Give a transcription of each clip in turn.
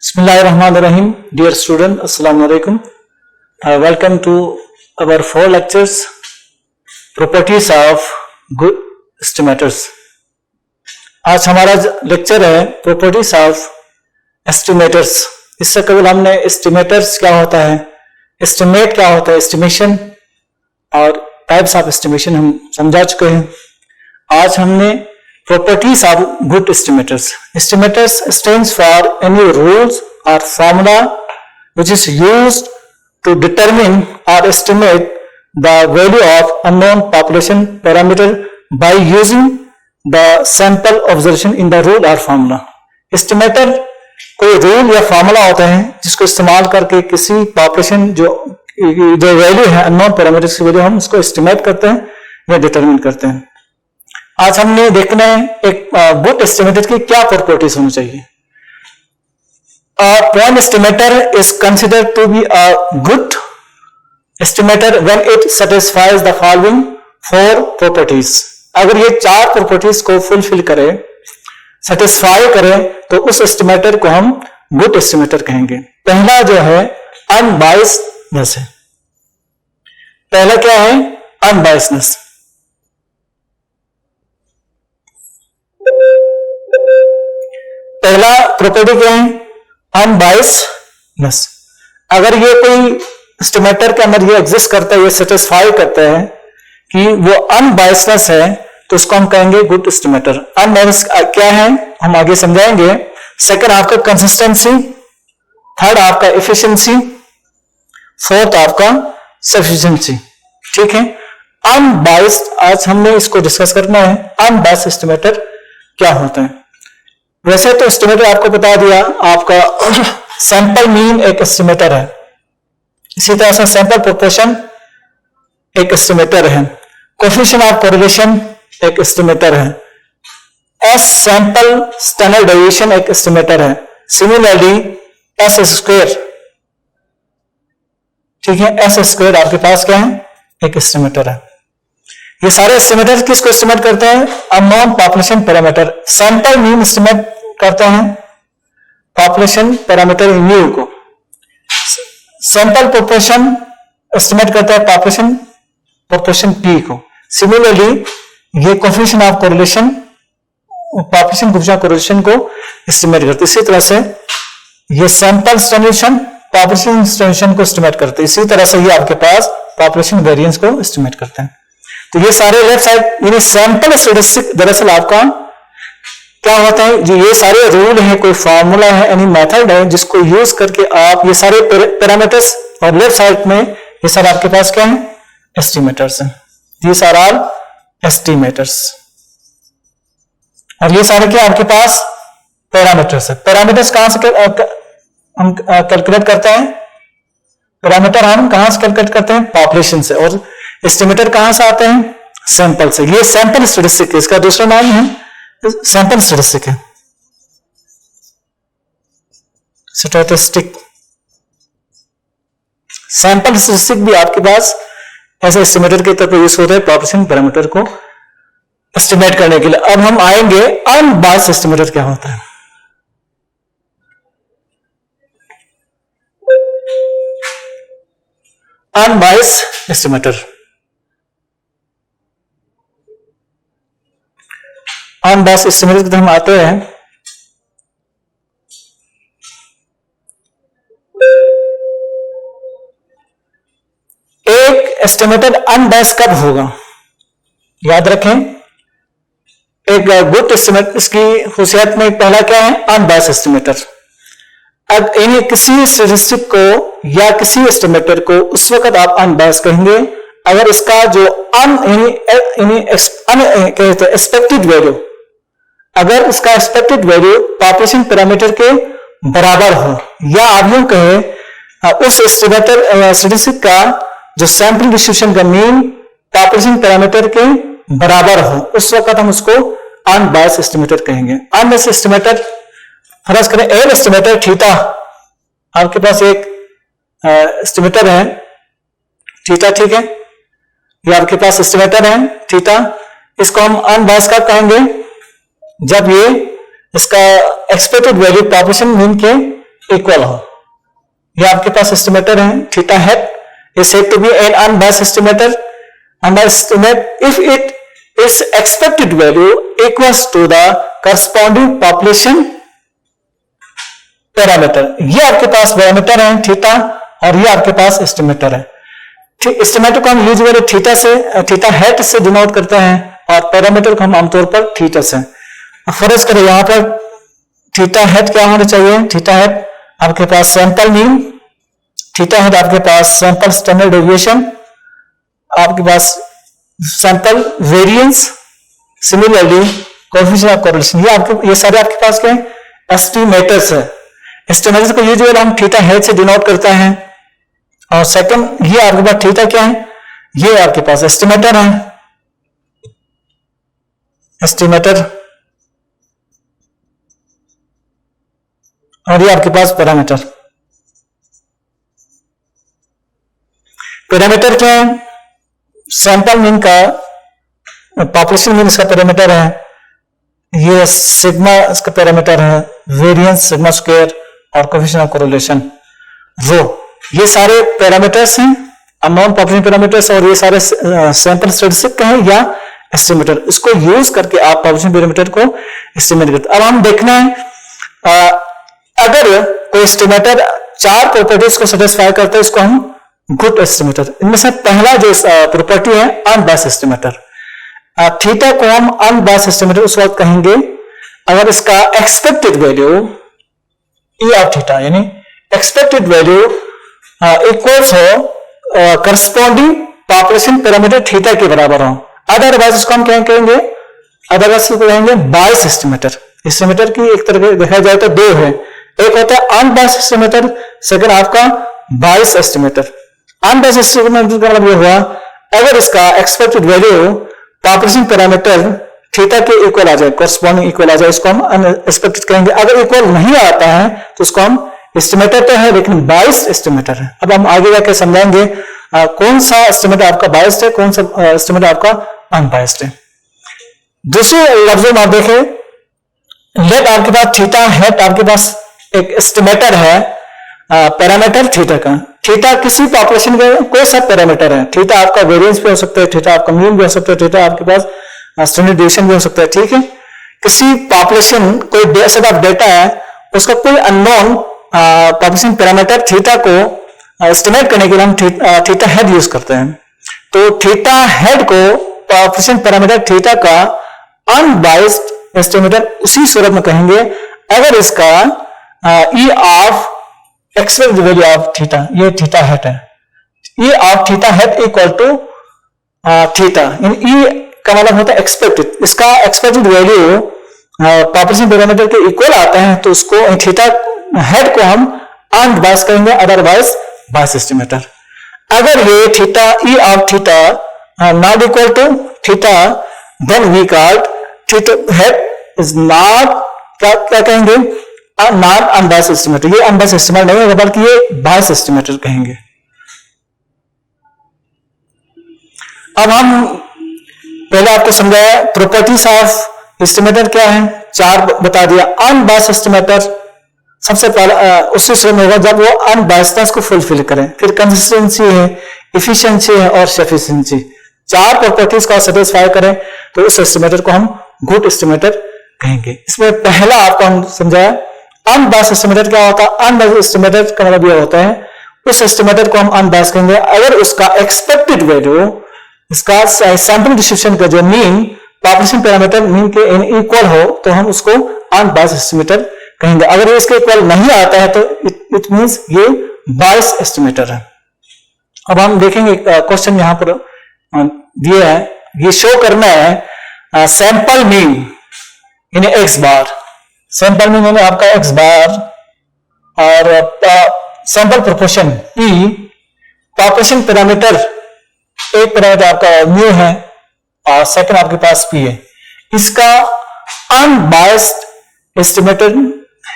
Bismillahirrahmanirrahim. Dear student, Assalamu alaikum. Welcome to our 4 lectures, Properties of Good Estimators. आज हमारा lecture है Properties of Estimators. इससे कबल हमने Estimators क्या होता है, Estimate क्या होता है, Estimation और Types of Estimation हम समझा चुके हैं. आज हमने Properties of good estimators. Estimators stands for any rules or formula which is used to determine or estimate the value of unknown population parameter by using the sample observation in the rule or formula. Estimator कोई rule या formula होता है जिसको इस्तेमाल करके किसी population जो value है unknown parameters की वैल्यू हम उसको estimate करते हैं या determine करते हैं. आज हमने देखना है एक गुड एस्टिमेटर की क्या प्रॉपर्टीज होनी चाहिए. One estimator is considered to be a good estimator when it satisfies the following 4 properties. अगर ये 4 प्रॉपर्टीज को फुलफिल करे, सेटिस्फाई करे, तो उस एस्टिमेटर को हम गुड एस्टिमेटर कहेंगे. पहला जो है अनबायस्डनेस है. पहला क्या है? अनबायस्डनेस. पहला प्रॉपर्टी क्या है? अनबायस्डनेस. अगर ये कोई एस्टिमेटर के अंदर ये एग्जिस्ट करता है, ये सेटिस्फाई करता है कि वो अनबायस्डनेस है, तो उसको हम कहेंगे गुड एस्टिमेटर. अनबायस क्या है हम आगे समझाएंगे. सेकंड आपका कंसिस्टेंसी, थर्ड आपका एफिशिएंसी, फोर्थ आपका सफिशिएंसी. ठीक है. अनबायस्ड आज हमने इसको डिस्कस करना है. अनबायस्ड एस्टिमेटर क्या होता है. वैसे तो एस्टिमेटर आपको बता दिया, आपका सैंपल मीन एक एस्टिमेटर है. इसी तरह से सैंपल प्रोपोर्शन एक एस्टिमेटर है. कोएफिशिएंट ऑफ कोरिलेशन एक एस्टिमेटर है. एस सैंपल स्टैंडर्ड डेविएशन एक एस्टिमेटर है. सिमिलरली एस स्क्वायर, ठीक है, एस स्क्वायर आपके पास क्या है? एक एस्टिमेटर है. ये सारे एस्टिमेटर किसको एस्टिमेट करते हैं? Unknown population parameter. Sample mean estimate करते हैं पॉपुलेशन पैरामीटर म्यू को. सैंपल प्रोपोर्शन एस्टिमेट करता है पॉपुलेशन प्रोपोर्शन पी को. सिमिलरली ये coefficient of correlation population coefficient correlation को एस्टिमेट करते हैं. इसी तरह से ये सैंपल स्टैंडर्डाइजेशन पॉपुलेशन स्टैंडर्डाइजेशन को एस्टिमेट करते हैं. इसी तरह से ये आपके पास पॉपुलेशन वेरिएंस को एस्टिमेट करते हैं. तो ये सारे लेफ्ट साइड यानी सैंपल स्टैटिस्टिक दरअसल आपका क्या होता है, जो ये सारे रूल है, कोई फार्मूला है, यानी मेथड है जिसको यूज करके आप ये सारे पैरामीटर्स, और लेफ्ट साइड में ये सारे आपके पास क्या है? एस्टिमेटर्स हैं. These are all estimators. और ये सारे क्या आपके पास? पैरामीटर्स है. पैरामीटर्स कहां से हम कैलकुलेट करते हैं? पैरामीटर हम कहां से कैलकुलेट करते हैं? पॉपुलेशन से. और एस्टिमेटर कहां से आते हैं? सैंपल से. ये सैंपल स्टैटिस्टिक है, इसका दूसरा नाम है सैंपल स्टैटिस्टिक है. स्टैटिस्टिक सैंपल स्टैटिस्टिक भी आपके पास ऐसे एस्टिमेटर के तौर पर यूज होता है पॉपुलेशन पैरामीटर को एस्टिमेट करने के लिए. अब हम आएंगे अनबायस्ड एस्टिमेटर क्या होता है. Unbiased estimator. अनबायस्ड एस्टिमेटर की तरफ हम आते हैं. एक एस्टिमेटर अनबायस्ड कब होगा? याद रखें, एक गुड एस्टिमेट इसकी खासियत में पहला क्या है? Unbiased estimator. अब इन्हें किसी स्टैटिस्टिक को या किसी एस्टिमेटर को उस वक्त आप अनबायस्ड कहेंगे अगर इसका जो एक्सपेक्टेड वैल्यू, अगर उसका एक्सपेक्टेड वैल्यू पॉपुलेशन पैरामीटर के बराबर हो, या आप यूं कहें उस एस्टिमेटर स्टैटिस्टिक का जो सैंपल डिस्ट्रीब्यूशन का मीन पॉपुलेशन पैरामीटर के बराबर हो, उस वक्त हम उसको अनबायस्ड एस्टिमेटर कहेंगे. अनबायस्ड एस्टिमेटर फर्ज करें एक एस्टिमेटर थीटा, आपके पास एक एस्टिमेटर है थीटा, ठीक है, ये आपके पास एस्टिमेटर है थीटा. इसको हम अनबायस्ड कब कहेंगे? जब ये इसका एक्सपेक्टेड वैल्यू पॉपुलेशन मीन के इक्वल हो। ये आपके पास एस्टिमेटर है, theta head is said to be an unbiased estimator. Unbiased estimate if it is expected value equals to the corresponding population parameter. ये आपके पास पैरामीटर है थीटा और ये आपके पास एस्टिमेटर है। एस्टिमेटर को हम यूजुअली थीटा से, थीटा हेड से डिनोट करते हैं और पैरामीटर को हम आमतौर पर थीटा से। फर्ज करें यहां पर थीटा हेड क्या होना चाहिए? थीटा हेड आपके पास सैंपल मीन, थीटा हेड आपके पास सैंपल स्टैंडर्ड डेविएशन, आपके पास sample variance, similarly coefficient of correlation. ये सारे आपके पास क्या है? एस्टिमेटर्स है। एस्टिमेटर्स को यूजुअली हम थीटा हेड से डिनोट करते हैं। और सेकंड, ये आपके पास थीटा क्या है? ये आपके पास एस्टिमेटर है, एस्टिमेटर, और ये आपके पास पैरामीटर। पैरामीटर क्या है? सैंपल मीन का, पॉपुलेशन मीन इसका पैरामीटर है, ये सिग्मा इसका पैरामीटर है, वेरिएंस सिग्मा स्क्वायर और कोएफिशिएंट ऑफ कोरिलेशन रो, ये सारे पैरामीटर्स हैं, अननोन पॉपुलेशन पैरामीटर्स, और ये सारे सैंपल स्टैटिस्टिक हैं या एस्टिमेटर। इसको यूज करके आप पॉपुलेशन पैरामीटर को एस्टिमेट करते हैं। अब हम देखना है अगर कोई एस्टिमेटर चार प्रॉपर्टीज को सेटिस्फाई करता है, इसको हम गुड एस्टिमेटर। इनमें से पहला जो प्रॉपर्टी है अनबायस्ड एस्टिमेटर। थीटा को हम अनबायस्ड एस्टिमेटर उस वक्त कहेंगे अगर इसका expected value E of theta यानी एक्सपेक्टेड वैल्यू इक्वल्स हो करस्पॉन्डिंग पॉपुलेशन पैरामीटर थीटा के बराबर हो। अदरवाइज इसको हम क्या कहेंगे? अदरवाइज इसको कहेंगे बायस एस्टिमेटर। एस्टिमेटर की एक तरह देखा जाए तो दो है, एक होता है अनबायस्ड एस्टिमेटर, सेकंड आपका बायस एस्टिमेटर। अनबायस्ड एस्टिमेटर का मतलब ये हुआ अगर इसका expected value population parameter theta के इक्वल आ जाए, कोरस्पॉन्डिंग इक्वल आ जाए, इसको हम अनएक्सपेक्टेड कहेंगे। अगर इक्वल नहीं आता है तो उसको हम एस्टिमेटर तो है लेकिन बायस्ड एस्टिमेटर है। अब हम आगे जाकर समझाएंगे कौन सा एस्टिमेटर आपका बायस्ड है, कौन सा एस्टिमेटर आपका अनबायस्ड है। दूसरे लफ्जों में आप देखें, लेट आपके पास थीटा हेड, आपके पास एक एस्टिमेटर है पैरामीटर थीटा का। थीटा किसी पॉपुलेशन का कोई सा पैरामीटर है, थीटा आपका वेरिएंस भी हो सकता है, थीटा आपका मीन भी हो सकता है, थीटा आपके पास स्टैंडर्ड डेविएशन भी हो सकता है। ठीक है, किसी पॉपुलेशन कोई सेट ऑफ डेटा है, उसका कोई अननोन पॉपुलेशन पैरामीटर थीटा को एस्टिमेट करने के लिए हम थीटा हेड यूज करते हैं। तो थीटा हेड को पॉपुलेशन पैरामीटर थीटा का अनबायस्ड एस्टिमेटर उसी सूरत में कहेंगे अगर इसका E of expected value of theta, ये थीटा हेड है, E of theta head equal to theta, E का मतलब होता है एक्सपेक्टेड, इसका एक्सपेक्टेड वैल्यू पॉपुलेशन पैरामीटर के इक्वल आता है तो उसको थीटा हेड को हम अनबायस्ड कहेंगे, अदरवाइज बायस एस्टिमेटर। अगर ये theta E of theta not equal to theta then we called theta head is not, क्या कहेंगे? Not unbiased estimator. ये अनबायस्ड एस्टिमेटर नहीं होगा बल्कि ये बायस एस्टिमेटर कहेंगे। अब हम पहले आपको समझाया प्रॉपर्टीज ऑफ एस्टिमेटर क्या है, चार बता दिया। अनबायस्ड एस्टिमेटर सबसे पहला उसी सूरत में होगा जब वो अनबायस्डनेस को फुलफिल करें, फिर कंसिस्टेंसी है, इफिशिएंसी है और सफिशिएंसी, चार प्रॉपर्टीज को सेटिस्फाई करें तो उस एस्टिमेटर को हम गुड एस्टिमेटर कहेंगे। इसमें पहला आपको हम समझाया अनबायस्ड एस्टिमेटर क्या होता है। अनबायस्ड एस्टिमेटर का मतलब यह होता है उस एस्टिमेटर को हम अनबायस्ड कहेंगे अगर उसका एक्सपेक्टेड वैल्यू, इसका सैंपल डिस्ट्रीब्यूशन का जो मीन पॉपुलेशन पैरामीटर मीन के इक्वल हो तो हम उसको अनबायस्ड एस्टिमेटर कहेंगे। अगर ये इसके इक्वल नहीं आता है तो इट मींस ये बायस एस्टिमेटर है। अब हम देखेंगे क्वेश्चन यहां पर दिया है, ये शो करना है sample mean in x bar, sample mean यानी आपका एक्स बार और सैंपल प्रोपोर्शन ई, पॉपुलेशन पैरामीटर एक पैरामीटर आपका म्यू है और सेकंड आपके पास पी है, इसका अनबायस्ड एस्टिमेटर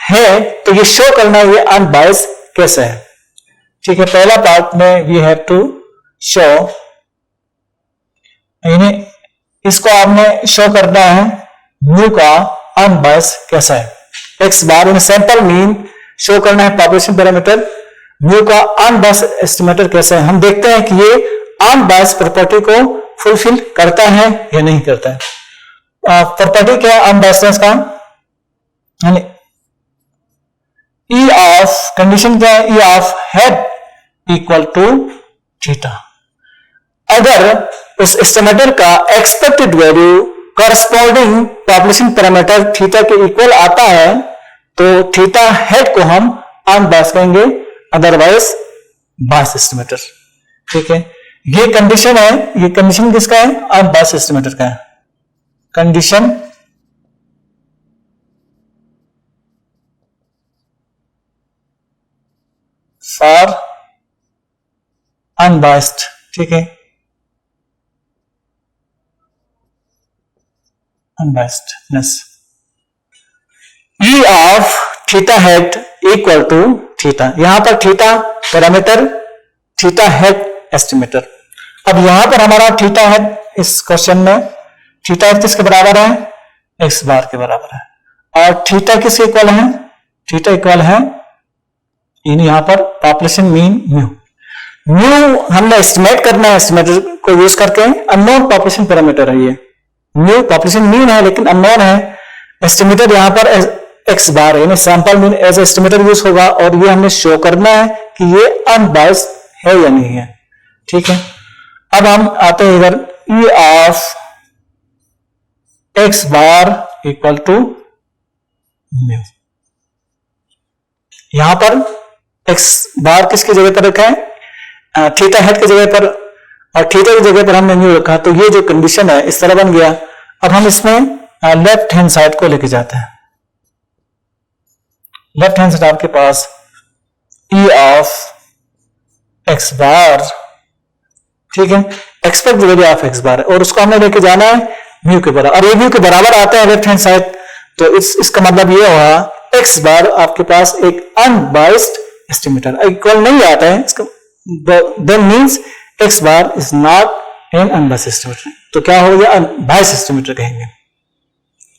है तो ये शो करना है ये अनबायस्ड कैसे है। ठीक है, पहला पार्ट में वी हैव टू शो, यानी इसको आपने शो करना है म्यू का अनबायस्ड कैसा है। एक्स बार इन सैंपल मीन शो करना है पॉपुलेशन पैरामीटर म्यू का अनबायस्ड एस्टिमेटर कैसे है, हम देखते हैं कि ये अनबायस्ड प्रॉपर्टी को फुलफिल करता है या नहीं करता है। प्रॉपर्टी क्या है अनबायस्डनेस का, यानी ई ऑफ कंडीशन क्या है, E of head equal to theta. अगर उस एस्टिमेटर का expected value corresponding population parameter theta के इक्वल आता है तो थीटा हेड को हम अनबायस्ड कहेंगे, अदरवाइज बायस्ड एस्टिमेटर। ठीक है, ये कंडीशन है, ये कंडीशन किसका है, अनबायस्ड एस्टिमेटर का है। कंडीशन फॉर अनबायस्ड, ठीक है, unbiasedness E of theta head equal to theta. यहां पर theta parameter, theta head estimator. अब यहां पर हमारा थीटा हेड इस क्वेश्चन में थीटा हेड किसके बराबर है, एक्स बार के बराबर है। और थीटा किसके इक्वल है, थीटा इक्वल है यहां पर पॉपुलेशन मीन म्यू। म्यू हमने एस्टिमेट करना है, एस्टिमेटर को यूज करके अननोन पॉपुलेशन पैरामीटर है ये। म्यू पॉपुलेशन मीन है लेकिन अननोन है, एस्टिमेटर यहां पर एक्स बार है, यानी sample mean as estimator use होगा और ये हमने शो करना है कि ये अनबायस्ड है या नहीं है। ठीक है, अब हम आते हैं इधर E of X bar equal to mu. यहां पर एक्स बार किसकी जगह पर रखा है, थीटा हेड की जगह पर, और थीटा की जगह पर हमने म्यू रखा, तो ये जो कंडीशन है इस तरह बन गया। अब हम इसमें लेफ्ट हैंड साइड को लेके जाते हैं। लेफ्ट हैंड साइड आपके पास ई ऑफ एक्स बार, ठीक है, expect value of X bar है और उसको हमने लेके जाना है म्यू के बराबर, और ये म्यू के बराबर आता है लेफ्ट हैंड साइड, तो इसका मतलब ये हुआ एक्स बार आपके पास एक अनबायस्ड एस्टिमेटर। इक्वल नहीं आता है इसका, then means X bar is not an unbiased estimator, तो क्या हो गया, बायस्ड एस्टिमेटर कहेंगे।